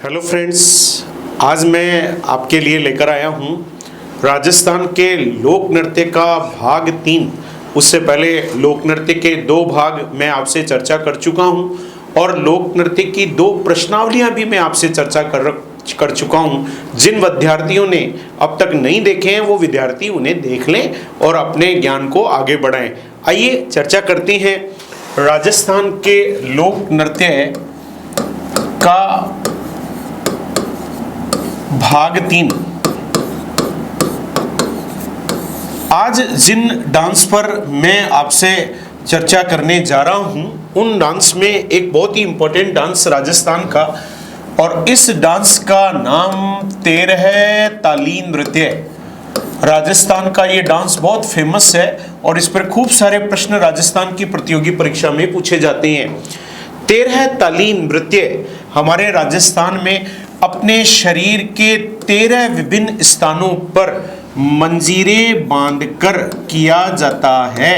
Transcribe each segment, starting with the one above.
Hello friends, आज मैं आपके लिए लेकर आया हूँ राजस्थान के लोक नृत्य का भाग 3। उससे पहले लोक नृत्य के 2 भाग मैं आपसे चर्चा कर चुका हूँ और लोक नृत्य की 2 प्रश्नावलियाँ भी मैं आपसे चर्चा कर चुका हूँ। जिन विद्यार्थियों ने अब तक नहीं देखे हैं वो विद्यार्थी उन्हें देख लें और अपने ज्ञान को आगे बढ़ाएं। आइए चर्चा करते हैं राजस्थान के लोक नृत्य का भाग 3। आज जिन डांस पर मैं आपसे चर्चा करने जा रहा हूं उन डांस में एक बहुत ही इंपॉर्टेंट डांस राजस्थान का, और इस डांस का नाम तेरह ताली नृत्य। राजस्थान का ये डांस बहुत फेमस है और इस पर खूब सारे प्रश्न राजस्थान की प्रतियोगी परीक्षा में पूछे जाते हैं। तेरह ताली नृत्य हमारे राजस्थान में अपने शरीर के 13 विभिन्न स्थानों पर मंजीरें बांधकर किया जाता है।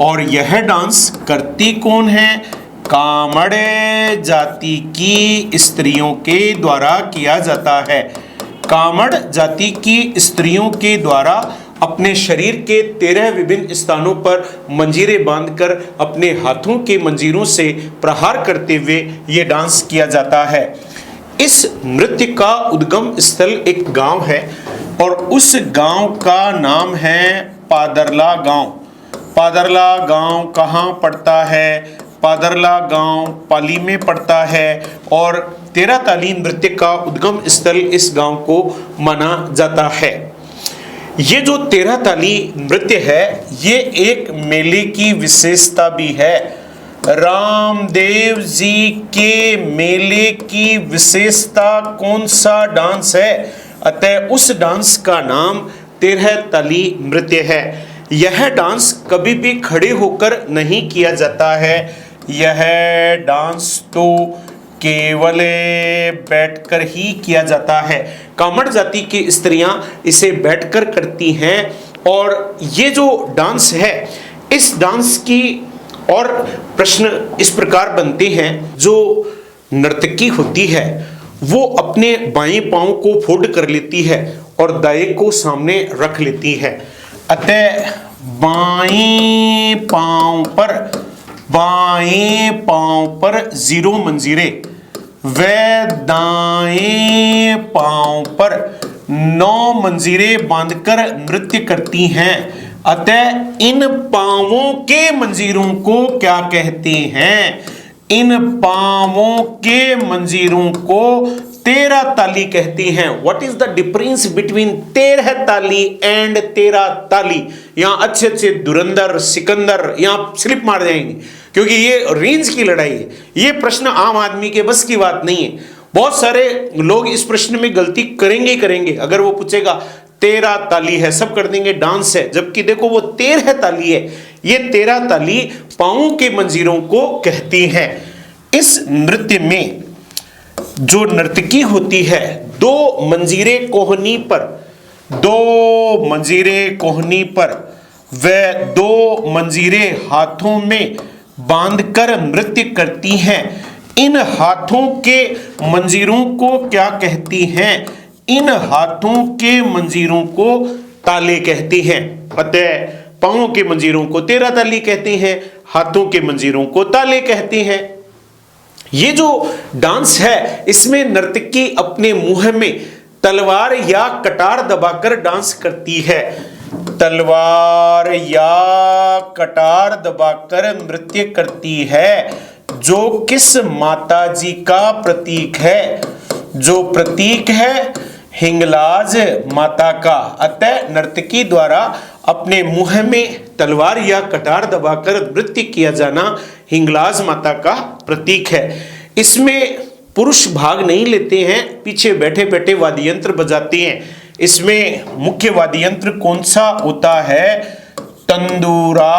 और यह डांस करती कौन है? कामड़ जाति की स्त्रियों के द्वारा किया जाता है। कामड़ जाति की स्त्रियों के द्वारा अपने शरीर के 13 विभिन्न स्थानों पर मंजीरें बांधकर अपने हाथों के मंजीरों से प्रहार करते हुए ये डांस किया जाता है। इस नृत्य का उद्गम स्थल एक गांव है और उस गांव का नाम है पादरला गांव। पादरला गांव कहाँ पड़ता है? पादरला गांव पाली में पड़ता है और तेरह ताली नृत्य का उद्गम स्थल इस गांव को माना जाता है। ये जो तेरह ताली नृत्य है ये एक मेले की विशेषता भी है। रामदेव जी के मेले की विशेषता कौन सा डांस है? अतः उस डांस का नाम तेरह ताली नृत्य है। यह डांस कभी भी खड़े होकर नहीं किया जाता है। यह डांस तो केवल बैठकर ही किया जाता है। कामड़ जाति की स्त्रियां इसे बैठकर करती हैं और ये जो डांस है इस डांस की और प्रश्न इस प्रकार बनते हैं। जो नर्तकी होती है वो अपने बाएं पांव को फोल्ड कर लेती है और दाएं को सामने रख लेती है। अतः बाएं पांव पर 0 मंजीरें व दाएं पांव पर 9 मंजीरें बांधकर नृत्य करती हैं। अतः इन पांवों के मंजीरों को क्या कहते हैं? इन पांवों के मंजीरों को तेरह ताली कहते हैं। What is the difference between तेरह ताली एंड तेरह ताली? यहां अच्छे धुरंधर सिकंदर यहां स्लिप मार जाएंगे क्योंकि ये रेंज की लड़ाई है। ये प्रश्न आम आदमी के बस की बात नहीं है। बहुत सारे लोग इस प्रश्न में गलती करेंगे। अगर वो पूछेगा 13 ताली है, सब कर देंगे डांस है, जबकि देखो वो 13 ताली है। ये 13 ताली पांवों के मंजीरों को कहती है। इस नृत्य में जो नर्तकी होती है 2 मंजीरें कोहनी पर व 2 मंजीरें हाथों में बांधकर नृत्य करती हैं। इन हाथों के मंजीरों को क्या कहती हैं? इन हाथों के मंजीरों को ताले कहते हैं। अतः पांवों के मंजीरों को तेरह ताली कहते हैं, हाथों के मंजीरों को ताले कहते हैं। ये जो डांस है इसमें नर्तकी अपने मुंह में तलवार या कटार दबाकर डांस करती है। तलवार या कटार दबाकर नृत्य करती है जो किस माता जी का प्रतीक है? जो प्रतीक है हिंगलाज माता का। अतः नर्तकी द्वारा अपने मुंह में तलवार या कटार दबाकर नृत्य किया जाना हिंगलाज माता का प्रतीक है। इसमें पुरुष भाग नहीं लेते हैं, पीछे बैठे बैठे वाद्य यंत्र बजाते हैं। इसमें मुख्य वाद्य यंत्र कौन सा होता है? तंदूरा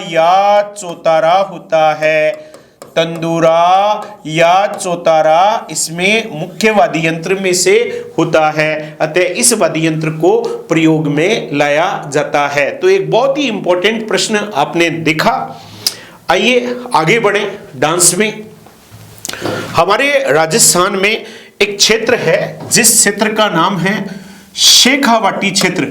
या चौतारा होता है। तंदूरा या चौतारा इसमें मुख्य वाद्य यंत्र में से होता है। अतः इस वाद्य यंत्र को प्रयोग में लाया जाता है। तो एक बहुत ही इंपॉर्टेंट प्रश्न आपने देखा। आइए आगे बढ़ें डांस में। हमारे राजस्थान में एक क्षेत्र है जिस क्षेत्र का नाम है शेखावाटी क्षेत्र।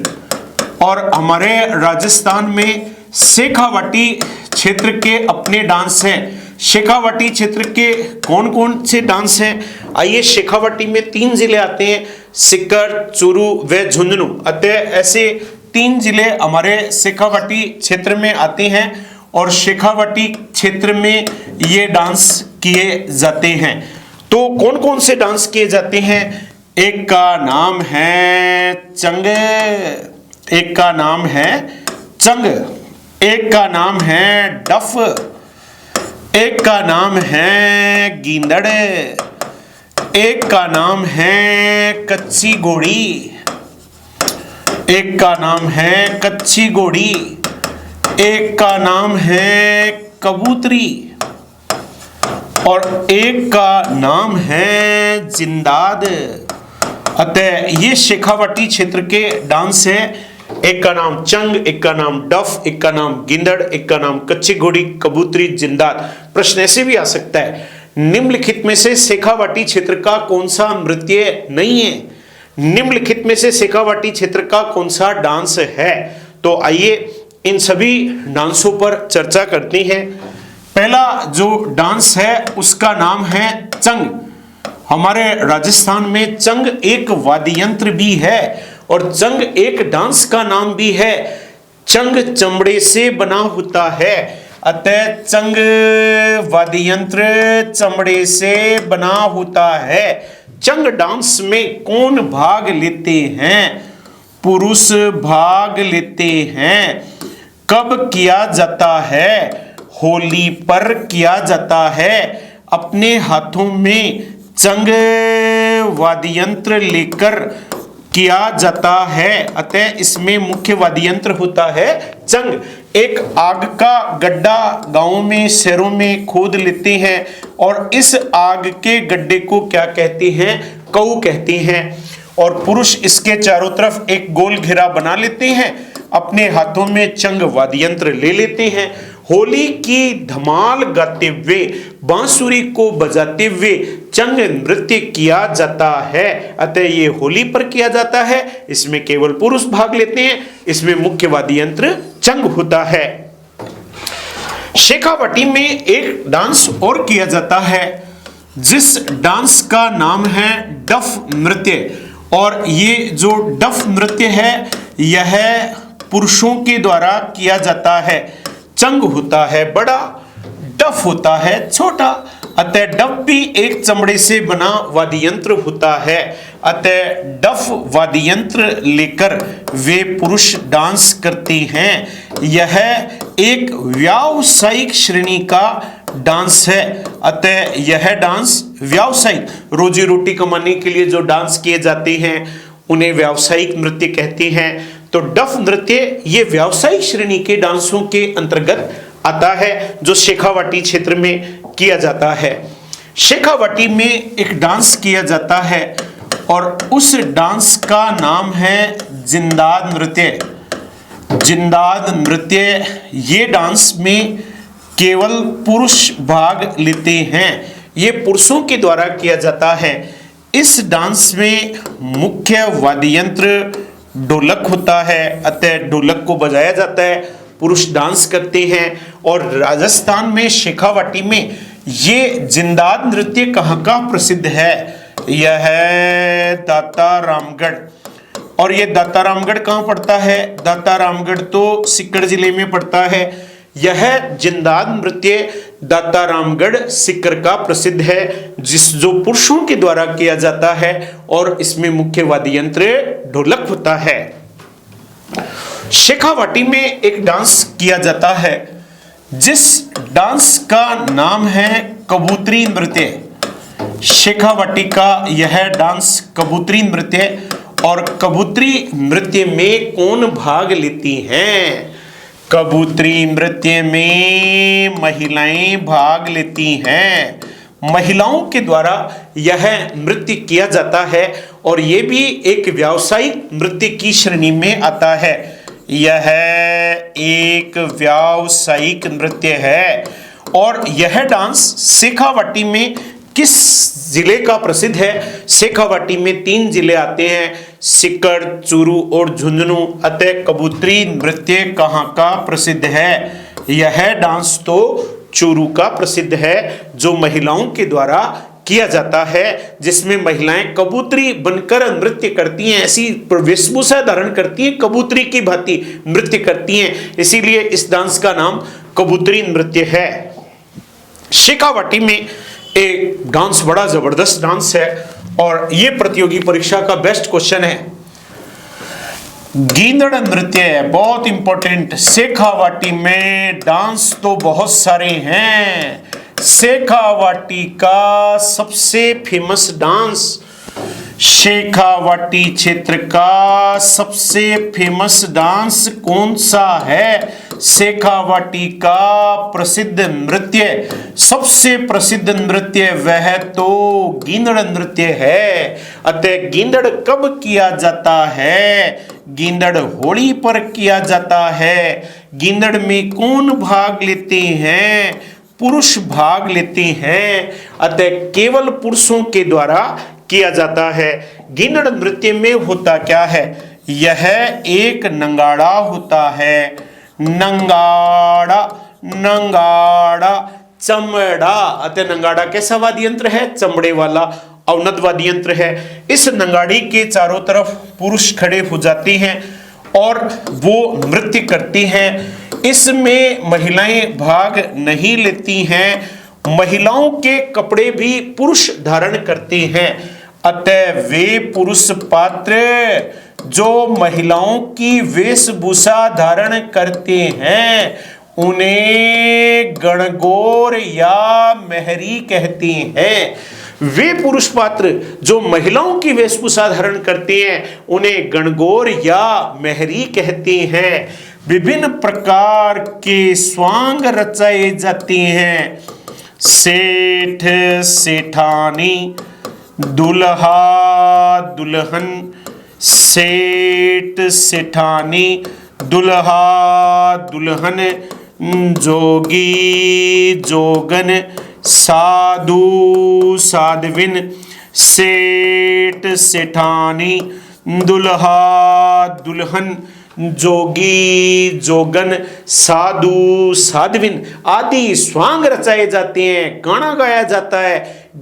और हमारे राजस्थान में शेखावाटी क्षेत्र के अपने डांस हैं। शेखावाटी क्षेत्र के कौन कौन से डांस हैं? आइए, शेखावाटी में 3 जिले आते हैं, सीकर, चूरू व झुंझुनू। अतः ऐसे 3 जिले हमारे शेखावाटी क्षेत्र में आते हैं और शेखावाटी क्षेत्र में ये डांस किए जाते हैं। तो कौन कौन से डांस किए जाते हैं? एक का नाम है चंग, एक का नाम है चंग, एक का नाम है डफ, एक का नाम है गींदड़, एक का नाम है कच्ची घोड़ी, एक का नाम है कच्ची घोड़ी, एक का नाम है कबूतरी और एक का नाम है जिंदाद। अतः ये शेखावाटी क्षेत्र के डांस है। एक का नाम चंग, एक का नाम डफ, एक का नाम गिंदड़, एक का नाम कच्ची घोड़ी, कबूतरी, जिंदाद। प्रश्न ऐसे भी आ सकता है, निम्नलिखित में से शेखावाटी क्षेत्र का कौन सा नृत्य नहीं है? निम्नलिखित में से शेखावाटी क्षेत्र का कौन सा डांस है? तो आइए इन सभी डांसों पर चर्चा करते हैं। पहला जो डांस है उसका नाम है चंग। हमारे राजस्थान में चंग एक वाद्य यंत्र भी है और चंग एक डांस का नाम भी है। चंग चमड़े से बना होता है, अतः चंग वाद्य यंत्र चमड़े से बना होता है। चंग डांस में कौन भाग लेते हैं? पुरुष भाग लेते हैं। कब किया जाता है? होली पर किया जाता है। अपने हाथों में चंग वाद्य यंत्र लेकर किया जाता है, अतः इसमें मुख्य वाद्य यंत्र होता है चंग। एक आग का गड्ढा गांवों में, शहरों में खोद लेते हैं और इस आग के गड्ढे को क्या कहते हैं? कऊ कहते हैं। और पुरुष इसके चारों तरफ एक गोल घेरा बना लेते हैं, अपने हाथों में चंग वाद्य यंत्र ले लेते हैं। होली की धमाल गाते हुए, बांसुरी को बजाते हुए चंग नृत्य किया जाता है, अतः ये होली पर किया जाता है। इसमें केवल पुरुष भाग लेते हैं, इसमें मुख्य वाद्य यंत्र चंग होता है। शेखावाटी में एक डांस और किया जाता है जिस डांस का नाम है डफ नृत्य। और ये जो डफ नृत्य है यह पुरुषों के द्वारा किया जाता है। चंग होता है बड़ा, डफ होता है छोटा, अतः डफ भी एक चमड़े से बना वाद्य यंत्र होता है। अतः डफ वाद्य यंत्र लेकर वे पुरुष डांस करते हैं। यह एक व्यावसायिक श्रेणी का डांस है, अतः यह डांस व्यावसायिक, रोजी रोटी कमाने के लिए जो डांस किए जाते हैं उन्हें व्यावसायिक नृत्य कहते हैं। तो डफ नृत्य ये व्यावसायिक श्रेणी के डांसों के अंतर्गत आता है जो शेखावाटी क्षेत्र में किया जाता है। शेखावाटी में एक डांस किया जाता है और उस डांस का नाम है जिंदाद नृत्य। जिंदाद नृत्य ये डांस में केवल पुरुष भाग लेते हैं, ये पुरुषों के द्वारा किया जाता है। इस डांस में मुख्य वाद्य यंत्र ढोलक होता है, अतः ढोलक को बजाया जाता है, पुरुष डांस करते हैं। और राजस्थान में शेखावाटी में ये जिंदाद नृत्य कहाँ का प्रसिद्ध है? यह है दाता रामगढ़। और ये दाता रामगढ़ कहाँ पड़ता है? दाता रामगढ़ तो सीकर जिले में पड़ता है। यह जिंदाद नृत्य दाता रामगढ़ सीकर का प्रसिद्ध है, जो पुरुषों के द्वारा किया जाता है और इसमें मुख्य वाद्य यंत्र ढोलक होता है। शेखावाटी में एक डांस किया जाता है जिस डांस का नाम है कबूतरी नृत्य। शेखावाटी का यह डांस कबूतरी नृत्य। और कबूतरी नृत्य में कौन भाग लेती हैं? कबूतरी नृत्य में महिलाएं भाग लेती हैं। महिलाओं के द्वारा यह नृत्य किया जाता है और यह भी एक व्यावसायिक नृत्य की श्रेणी में आता है। यह एक व्यावसायिक नृत्य है और यह डांस शेखावाटी में किस जिले का प्रसिद्ध है? शेखावाटी में 3 जिले आते हैं, सीकर, चूरू और झुंझुनू। अतः कबूतरी नृत्य कहाँ का प्रसिद्ध है? यह डांस तो चूरू का प्रसिद्ध है, जो महिलाओं के द्वारा किया जाता है, जिसमें महिलाएं कबूतरी बनकर नृत्य करती हैं, ऐसी वेशभूषा धारण करती हैं, कबूतरी की भांति नृत्य करती हैं, इसीलिए इस डांस का नाम कबूतरी नृत्य है। शेखावाटी में एक डांस बड़ा जबरदस्त डांस है और ये प्रतियोगी परीक्षा का बेस्ट क्वेश्चन है। गींदड़ नृत्य है, बहुत इंपॉर्टेंट। शेखावाटी में डांस तो बहुत सारे हैं। शेखावाटी का सबसे फेमस डांस, शेखावाटी क्षेत्र का सबसे फेमस डांस कौन सा है? शेखावाटी का प्रसिद्ध नृत्य, सबसे प्रसिद्ध नृत्य वह तो गींदड़ नृत्य है। अतः गींदड़ कब किया जाता है? गींदड़ होली पर किया जाता है। गींदड़ में कौन भाग लेते हैं? पुरुष भाग लेते हैं। अतः केवल पुरुषों के द्वारा किया जाता है। गींदड़ नृत्य में होता क्या है? यह एक नंगाड़ा होता है। नंगाड़ा, नंगाड़ा, चमड़ा। अतः नंगाड़ा कैसा वाद्य यंत्र है? चमड़े वाला अवनद वाद्य यंत्र है। इस नंगाड़ी के चारों तरफ पुरुष खड़े हो जाते हैं और वो नृत्य करती हैं। इसमें महिलाएं भाग नहीं लेती हैं। महिलाओं के कपड़े भी पुरुष धारण करते हैं। अतः वे पुरुष पात्र जो महिलाओं की वेशभूषा धारण करते हैं उन्हें गणगौर या मेहरी कहते हैं। वे पुरुष पात्र जो महिलाओं की वेशभूषा धारण करते हैं उन्हें गणगौर या मेहरी कहते हैं। विभिन्न प्रकार के स्वांग रचाए जाते हैं। सेठ, सेठानी, दुल्हा, दुल्हन। सेठ, सेठानी, दुल्हा, दुल्हन, जोगी, जोगन, साधु, साध्विन। सेठ, सेठानी, दुल्हा, दुल्हन, जोगी, जोगन, साधु, साध्विन आदि स्वांग रचाए जाते हैं, गाना गाया जाता है।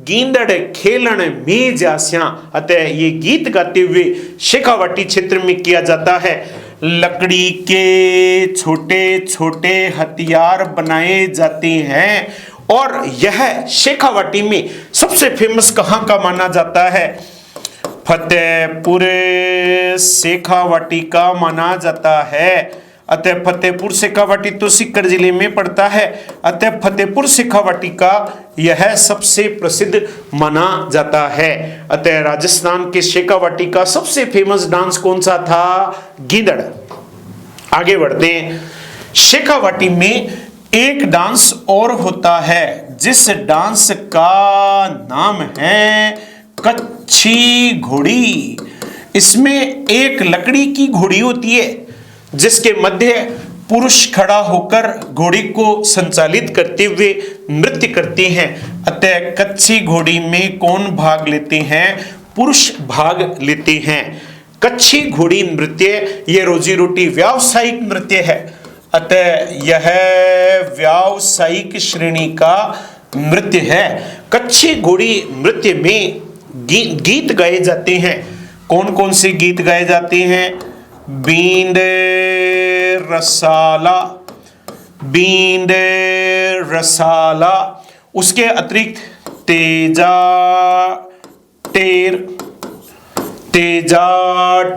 गींदड़ खेलन में जास्या। अतः ये गीत गाते हुए शेखावाटी क्षेत्र में किया जाता है। लकड़ी के छोटे छोटे हथियार बनाए जाते हैं और यह शेखावाटी में सबसे फेमस कहाँ का माना जाता है? फतेहपुर शेखावाटी का माना जाता है। अतः फतेहपुर शेखावाटी तो सीकर जिले में पड़ता है। अतः फतेहपुर शेखावाटी का यह सबसे प्रसिद्ध माना जाता है। अतः राजस्थान के शेखावाटी का सबसे फेमस डांस कौन सा था? गींदड़। आगे बढ़ते हैं। शेखावाटी में एक डांस और होता है जिस डांस का नाम है कच्छी घोड़ी। इसमें एक लकड़ी की घोड़ी होती है जिसके मध्य पुरुष खड़ा होकर घोड़ी को संचालित करते हुए नृत्य करते हैं। अतः कच्छी घोड़ी में कौन भाग लेते हैं? पुरुष भाग लेते हैं। कच्छी घोड़ी नृत्य ये रोजी रोटी व्यावसायिक नृत्य है। अतः यह व्यावसायिक श्रेणी का नृत्य है। कच्छी घोड़ी नृत्य में गीत गाए जाते हैं। कौन कौन से गीत गाए जाते हैं? बींड रसाला, बींड रसाला। उसके अतिरिक्त तेजा टेर, तेजा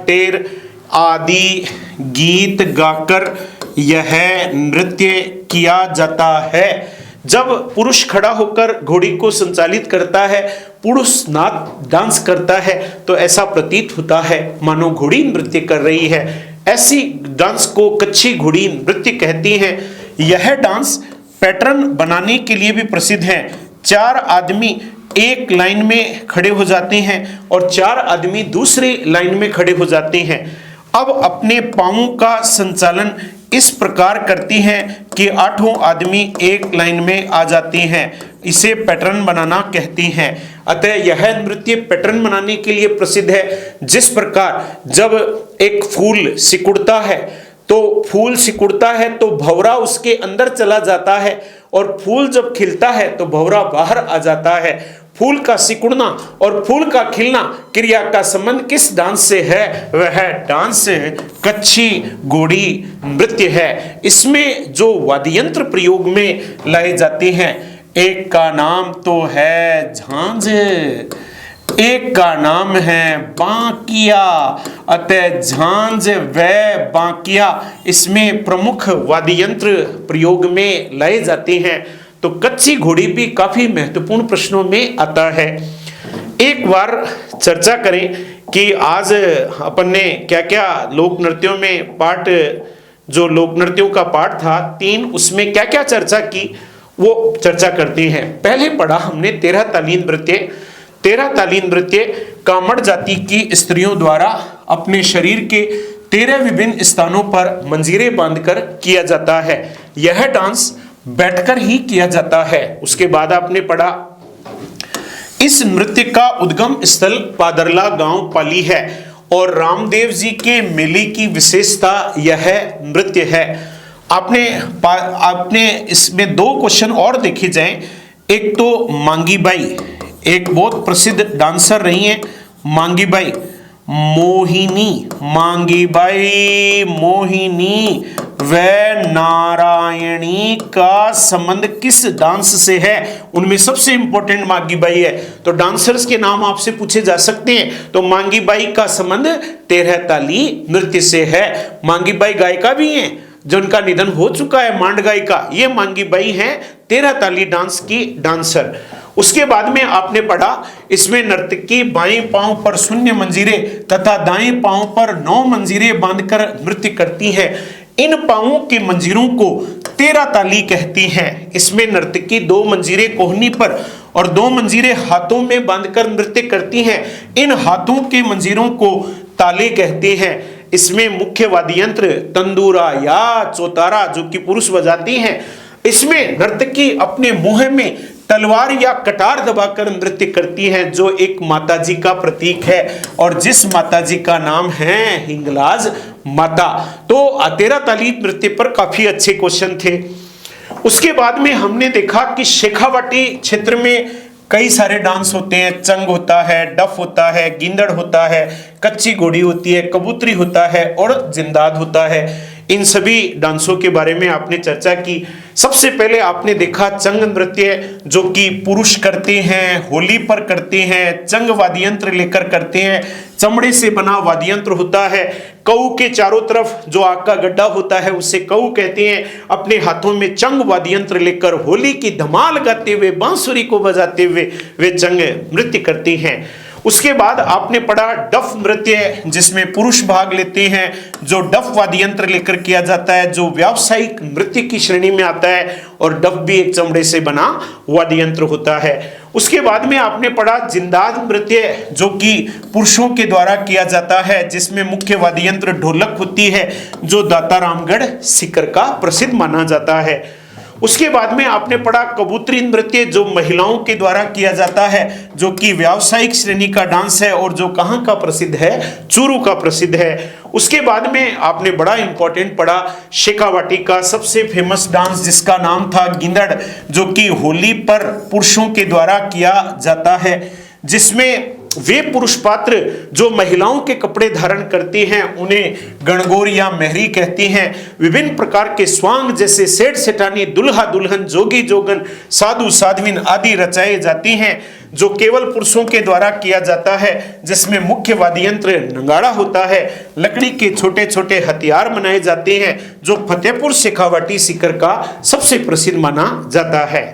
टेर आदि गीत गाकर यह नृत्य किया जाता है। जब पुरुष खड़ा होकर घोड़ी को संचालित करता है, पुरुष डांस करता है, तो ऐसा प्रतीत होता है मानो घोड़ी नृत्य कर रही है। ऐसी डांस को कच्छी घोड़ी नृत्य कहती हैं। यह डांस पैटर्न बनाने के लिए भी प्रसिद्ध है। 4 आदमी एक लाइन में खड़े हो जाते हैं और 4 आदमी दूसरी लाइन में खड़े हो जाते हैं। अब अपने पांवों का संचालन इस प्रकार करती हैं कि आठों आदमी एक लाइन में आ जाती हैं। इसे पैटर्न बनाना कहती हैं। अतः यह नृत्य पैटर्न बनाने के लिए प्रसिद्ध है। जिस प्रकार जब एक फूल सिकुड़ता है तो फूल सिकुड़ता है तो भंवरा उसके अंदर चला जाता है, और फूल जब खिलता है तो भंवरा बाहर आ जाता है। फूल का सिकुड़ना और फूल का खिलना क्रिया का संबंध किस डांस से है? वह डांस कच्छी घोड़ी नृत्य है। इसमें जो वाद्ययंत्र प्रयोग में लाए जाते हैं, एक का नाम तो है झांझ, एक का नाम है बांकिया। अतः झांझ व बांकिया इसमें प्रमुख वाद्ययंत्र प्रयोग में लाए जाते हैं। तो कच्ची घोड़ी भी काफी महत्वपूर्ण प्रश्नों में आता है। एक बार चर्चा करें कि आज अपन ने क्या क्या लोक नृत्यों में पाठ, जो लोक नृत्यों का पाठ था 3, उसमें क्या क्या चर्चा की वो चर्चा करते हैं। पहले पढ़ा हमने 13 ताली नृत्य। 13 ताली नृत्य कामड़ जाति की स्त्रियों द्वारा अपने शरीर के 13 विभिन्न स्थानों पर मंजीरे बांधकर किया जाता है। यह डांस बैठकर ही किया जाता है। उसके बाद आपने पढ़ा इस नृत्य का उद्गम स्थल पादरला गांव पाली है, और रामदेव जी के मेले की विशेषता यह नृत्य है। आपने इसमें 2 क्वेश्चन और देखे जाएं। एक तो मांगी बाई, एक बहुत प्रसिद्ध डांसर रही हैं मांगी बाई, मोहिनी, मांगी बाई मोहिनी व नारायणी का संबंध किस डांस से है? उनमें सबसे इंपॉर्टेंट मांगी बाई है। तो डांसर्स के नाम आपसे पूछे जा सकते हैं। तो मांगी बाई का संबंध 13 ताली नृत्य से है। मांगी बाई गायिका भी हैं, जिनका निधन हो चुका है, मांड गायिका। ये मांगी बाई हैं 13 ताली डांस की डांसर। उसके बाद में आपने पढ़ा इसमें नर्तकी बाएं पांव पर शून्य मंजीरे तथा दाएं पांव पर 9 मंजीरे बांधकर नृत्य करती है। इन पांवों के मंजीरों को 13 ताली कहती हैं। इसमें नर्तकी 2 मंजीरे कोहनी पर और 2 मंजीरे हाथों में बांधकर नृत्य करती हैं। इन हाथों के मंजीरों को ताले कहते हैं। इसमें मुख्य वाद्ययंत्र तंदूरा या चौतारा जो कि पुरुष बजाती हैं। इसमें नर्तकी अपने मुंह में तलवार या कटार दबाकर नृत्य करती हैं, जो एक माताजी का प्रतीक है, और जिस माताजी का नाम है हिंगलाज माता। तो 13 ताली नृत्य पर काफी अच्छे क्वेश्चन थे। उसके बाद में हमने देखा कि शेखावाटी क्षेत्र में कई सारे डांस होते हैं। चंग होता है, डफ होता है, गिंदड़ होता है, कच्ची घोड़ी होती है, कबूतरी होता है और जिंदाद होता है। इन सभी डांसों के बारे में आपने चर्चा की। सबसे पहले आपने देखा चंग नृत्य, जो कि पुरुष करते हैं, होली पर करते हैं, चंग वाद्ययंत्र लेकर करते हैं। चमड़े से बना वाद्ययंत्र होता है। कऊ के चारों तरफ जो आग का गड्ढा होता है उसे कऊ कहते हैं। अपने हाथों में चंग वाद्ययंत्र लेकर होली की धमाल गाते हुए, बांसुरी को बजाते हुए वे चंग नृत्य करती हैं। उसके बाद आपने पढ़ा डफ नृत्य, जिसमें पुरुष भाग लेते हैं, जो डफ वाद्ययंत्र लेकर किया जाता है, जो व्यावसायिक नृत्य की श्रेणी में आता है, और डफ भी एक चमड़े से बना वाद्ययंत्र होता है। उसके बाद में आपने पढ़ा जिंदाद नृत्य, जो कि पुरुषों के द्वारा किया जाता है, जिसमें मुख्य वाद्ययंत्र ढोलक होती है, जो दाता रामगढ़ सीकर का प्रसिद्ध माना जाता है। उसके बाद में आपने पढ़ा कबूतरी नृत्य, जो महिलाओं के द्वारा किया जाता है, जो कि व्यावसायिक श्रेणी का डांस है, और जो कहाँ का प्रसिद्ध है? चूरू का प्रसिद्ध है। उसके बाद में आपने बड़ा इंपॉर्टेंट पढ़ा शेखावाटी का सबसे फेमस डांस, जिसका नाम था गिंदड़, जो कि होली पर पुरुषों के द्वारा किया जाता है, जिसमें वे पुरुष पात्र जो महिलाओं के कपड़े धारण करती हैं उन्हें गणगौर या मेहरी कहती हैं। विभिन्न प्रकार के स्वांग जैसे सेठ सेठानी, दुल्हा दुल्हन, जोगी जोगन, साधु साध्वीन आदि रचाए जाती हैं, जो केवल पुरुषों के द्वारा किया जाता है, जिसमें मुख्य वाद्ययंत्र नगाड़ा होता है। लकड़ी के छोटे छोटे हथियार बनाए जाते हैं, जो फतेहपुर शेखावाटी सीकर का सबसे प्रसिद्ध माना जाता है।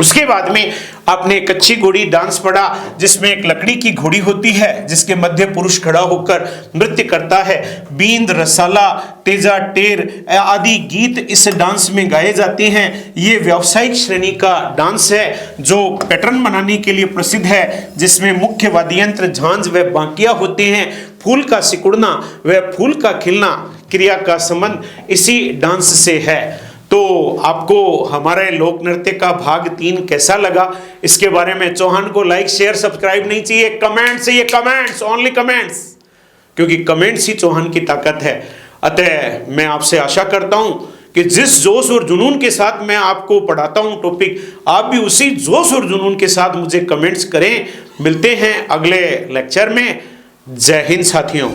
उसके बाद में आपने कच्ची घोड़ी डांस पढ़ा, जिसमें एक लकड़ी की घोड़ी होती है, जिसके मध्य पुरुष खड़ा होकर नृत्य करता है। बींद, रसाला, तेजा, टेर आदि गीत इस डांस में गाए जाते हैं। ये व्यावसायिक श्रेणी का डांस है, जो पैटर्न बनाने के लिए प्रसिद्ध है, जिसमें मुख्य वाद्ययंत्र झांझ व बांकिया होते हैं। फूल का सिकुड़ना व फूल का खिलना क्रिया का संबंध इसी डांस से है। तो आपको हमारे लोक नृत्य का भाग 3 कैसा लगा, इसके बारे में चौहान को लाइक शेयर सब्सक्राइब नहीं चाहिए, कमेंट्स चाहिए, कमेंट्स, ओनली कमेंट्स, क्योंकि कमेंट्स ही चौहान की ताकत है। अतः मैं आपसे आशा करता हूं कि जिस जोश और जुनून के साथ मैं आपको पढ़ाता हूं टॉपिक, आप भी उसी जोश और जुनून के साथ मुझे कमेंट्स करें। मिलते हैं अगले लेक्चर में। जय हिंद साथियों।